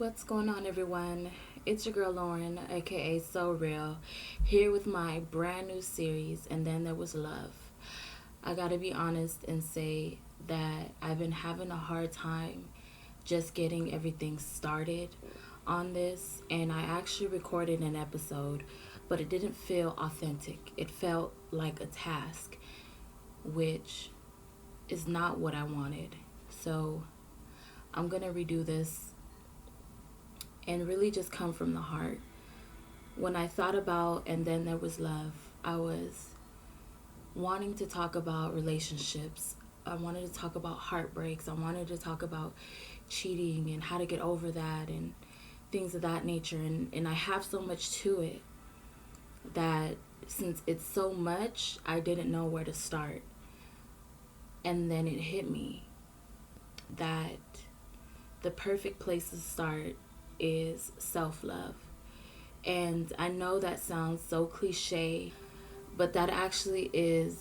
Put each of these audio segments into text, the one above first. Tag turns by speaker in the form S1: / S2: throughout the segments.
S1: What's going on, everyone? It's your girl Lauren, aka Soreal, here with my brand new series, And Then There Was Love. I gotta be honest and say that I've been having a hard time just getting everything started on this, and I actually recorded an episode, but it didn't feel authentic. It felt like a task, which is not what I wanted. So I'm gonna redo this and really just come from the heart. When I thought about And Then There Was Love, I was wanting to talk about relationships. I wanted to talk about heartbreaks. I wanted to talk about cheating and how to get over that and things of that nature. And I have so much to it that since it's so much, I didn't know where to start. And then it hit me that the perfect place to start is self-love. And I know that sounds so cliche, but that actually is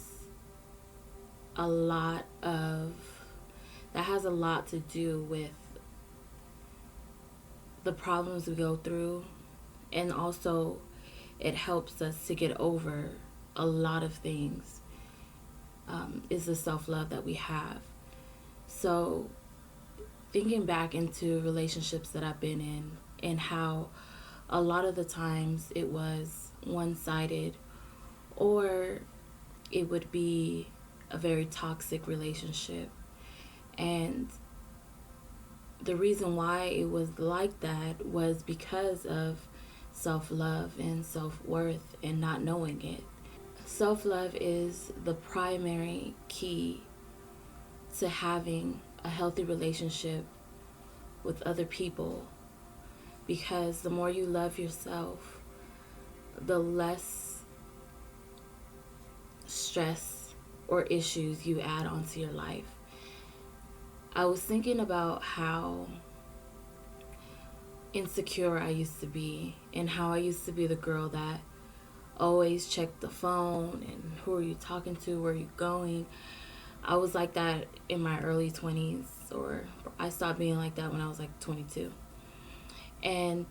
S1: a lot of, that has a lot to do with the problems we go through, and also it helps us to get over a lot of things, is the self-love that we have. So thinking back into relationships that I've been in and how a lot of the times it was one-sided, or it would be a very toxic relationship. And the reason why it was like that was because of self-love and self-worth and not knowing it. Self-love is the primary key to having a healthy relationship with other people, because the more you love yourself, the less stress or issues you add onto your life. I was thinking about how insecure I used to be, and how I used to be the girl that always checked the phone and who are you talking to, where are you going. I was like that in my early 20s, or I stopped being like that when I was like 22. And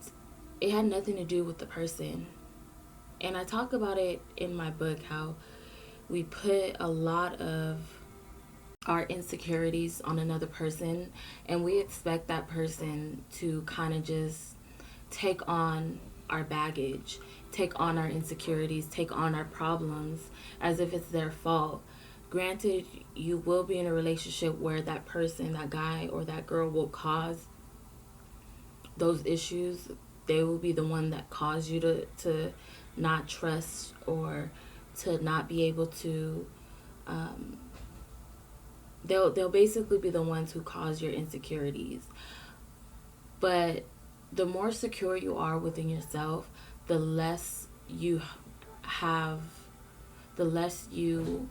S1: it had nothing to do with the person. And I talk about it in my book, how we put a lot of our insecurities on another person, and we expect that person to kind of just take on our baggage, take on our insecurities, take on our problems as if it's their fault. Granted, you will be in a relationship where that person, that guy or that girl, will cause those issues. They will be the one that cause you to not trust, or to not be able to, they'll basically be the ones who cause your insecurities. But the more secure you are within yourself, the less you have, the less you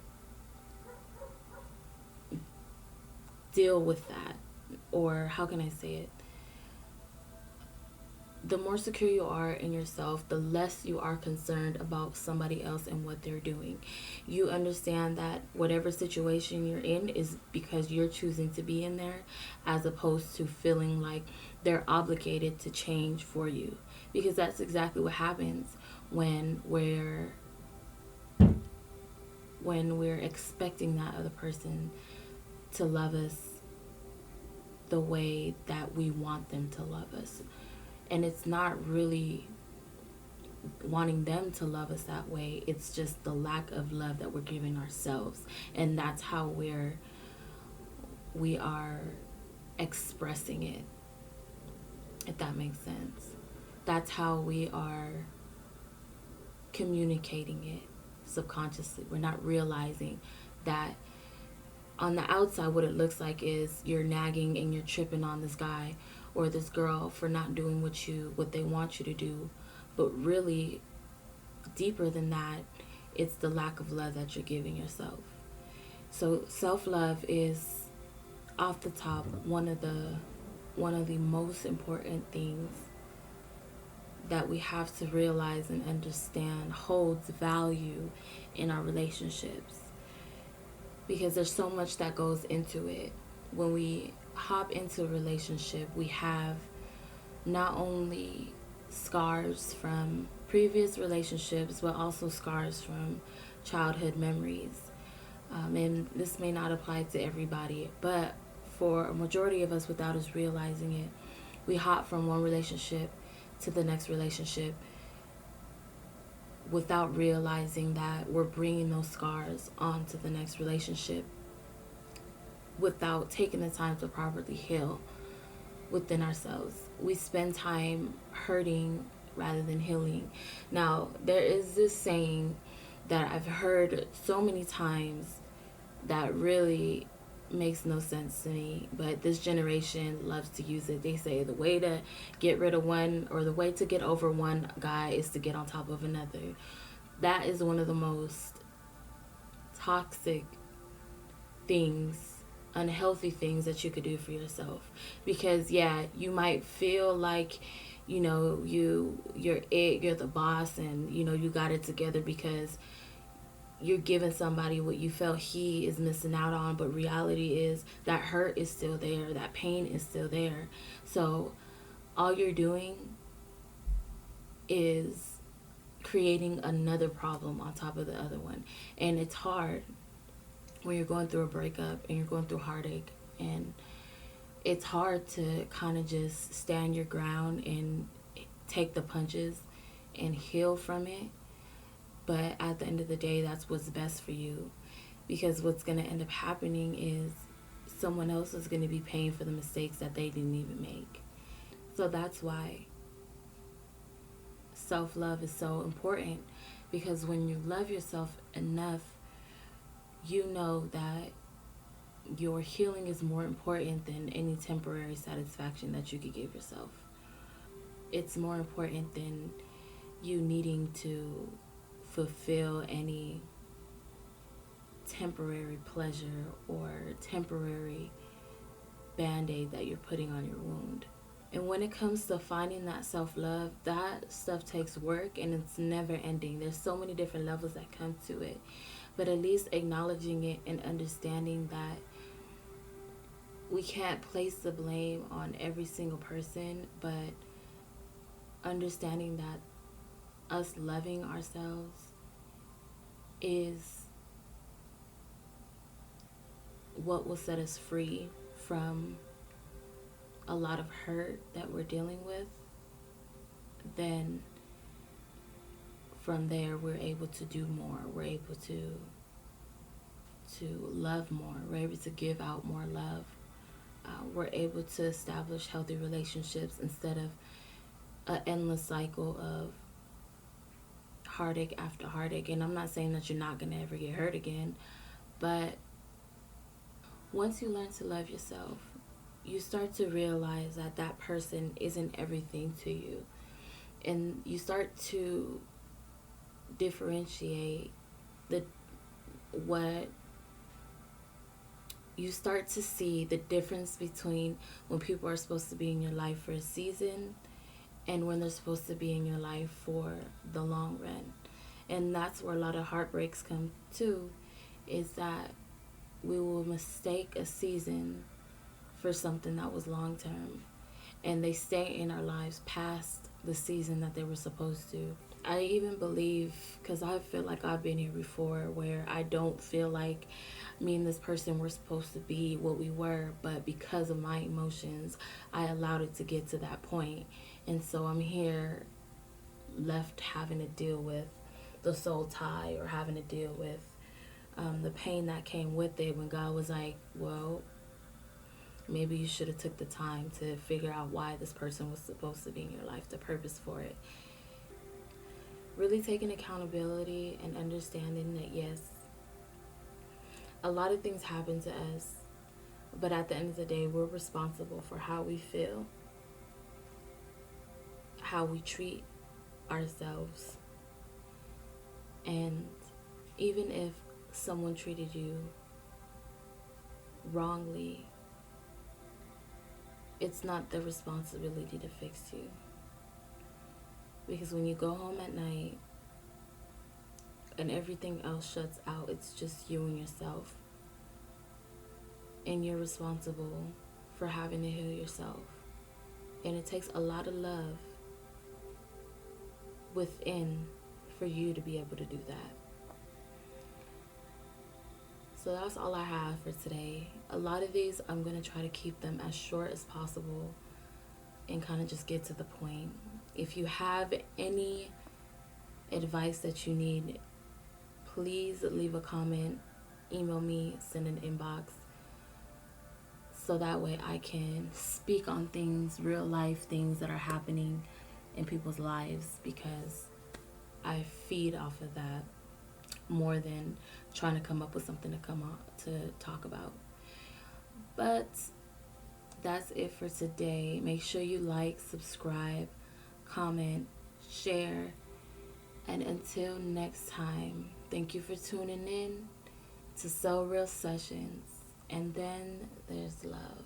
S1: deal with that. Or how can I say it? The more secure you are in yourself, the less you are concerned about somebody else and what they're doing. You understand that whatever situation you're in is because you're choosing to be in there, as opposed to feeling like they're obligated to change for you. Because that's exactly what happens when we're expecting that other person to love us the way that we want them to love us. And it's not really wanting them to love us that way. It's just the lack of love that we're giving ourselves. And that's how we are expressing it, if that makes sense. That's how we are communicating it subconsciously. We're not realizing that on the outside, what it looks like is you're nagging and you're tripping on this guy or this girl for not doing what they want you to do. But really, deeper than that, it's the lack of love that you're giving yourself. So self-love is, off the top, one of the most important things that we have to realize and understand holds value in our relationships. Because there's so much that goes into it. When we hop into a relationship, we have not only scars from previous relationships, but also scars from childhood memories. And this may not apply to everybody, but for a majority of us, without us realizing it, we hop from one relationship to the next relationship without realizing that we're bringing those scars onto the next relationship without taking the time to properly heal within ourselves. We spend time hurting rather than healing. Now, there is this saying that I've heard so many times that really makes no sense to me, but this generation loves to use it. They say the way to get rid of one, or the way to get over one guy, is to get on top of another. That is one of the most toxic things, unhealthy things that you could do for yourself. Because yeah, you might feel like, you're the boss, and you got it together because you're giving somebody what you felt he is missing out on, but reality is that hurt is still there, that pain is still there. So all you're doing is creating another problem on top of the other one. And it's hard when you're going through a breakup and you're going through heartache, and it's hard to kind of just stand your ground and take the punches and heal from it. But at the end of the day, that's what's best for you, because what's going to end up happening is someone else is going to be paying for the mistakes that they didn't even make. So that's why self-love is so important, because when you love yourself enough, you know that your healing is more important than any temporary satisfaction that you could give yourself. It's more important than you needing to fulfill any temporary pleasure or temporary band-aid that you're putting on your wound. And when it comes to finding that self-love, that stuff takes work, and it's never ending. There's so many different levels that come to it. But at least acknowledging it and understanding that we can't place the blame on every single person, but understanding that us loving ourselves is what will set us free from a lot of hurt that we're dealing with. Then from there, we're able to do more. We're able to love more. We're able to give out more love. We're able to establish healthy relationships instead of an endless cycle of heartache after heartache. And I'm not saying that you're not going to ever get hurt again, but once you learn to love yourself, you start to realize that that person isn't everything to you. And you start to differentiate the what you start to see the difference between when people are supposed to be in your life for a season and when they're supposed to be in your life for the long run. And that's where a lot of heartbreaks come to, is that we will mistake a season for something that was long term, and they stay in our lives past the season that they were supposed to. I even believe, because I feel like I've been here before, where I don't feel like me and this person were supposed to be what we were, but because of my emotions, I allowed it to get to that point. And so I'm here left having to deal with the soul tie, or having to deal with the pain that came with it, when God was like, well, maybe you should have took the time to figure out why this person was supposed to be in your life, the purpose for it. Really taking accountability and understanding that, yes, a lot of things happen to us, but at the end of the day, we're responsible for how we feel, how we treat ourselves. And even if someone treated you wrongly, it's not their responsibility to fix you. Because when you go home at night and everything else shuts out, it's just you and yourself. And you're responsible for having to heal yourself. And it takes a lot of love within for you to be able to do that. So that's all I have for today. A lot of these, I'm going to try to keep them as short as possible and kind of just get to the point. If you have any advice that you need, please leave a comment, email me, send an inbox, so that way I can speak on things, real life things that are happening in people's lives, because I feed off of that more than trying to come up with something to come on to talk about. But that's it for today. Make sure you like, subscribe, comment, share, and until next time, thank you for tuning in to Soreal Sessions. And then there's love.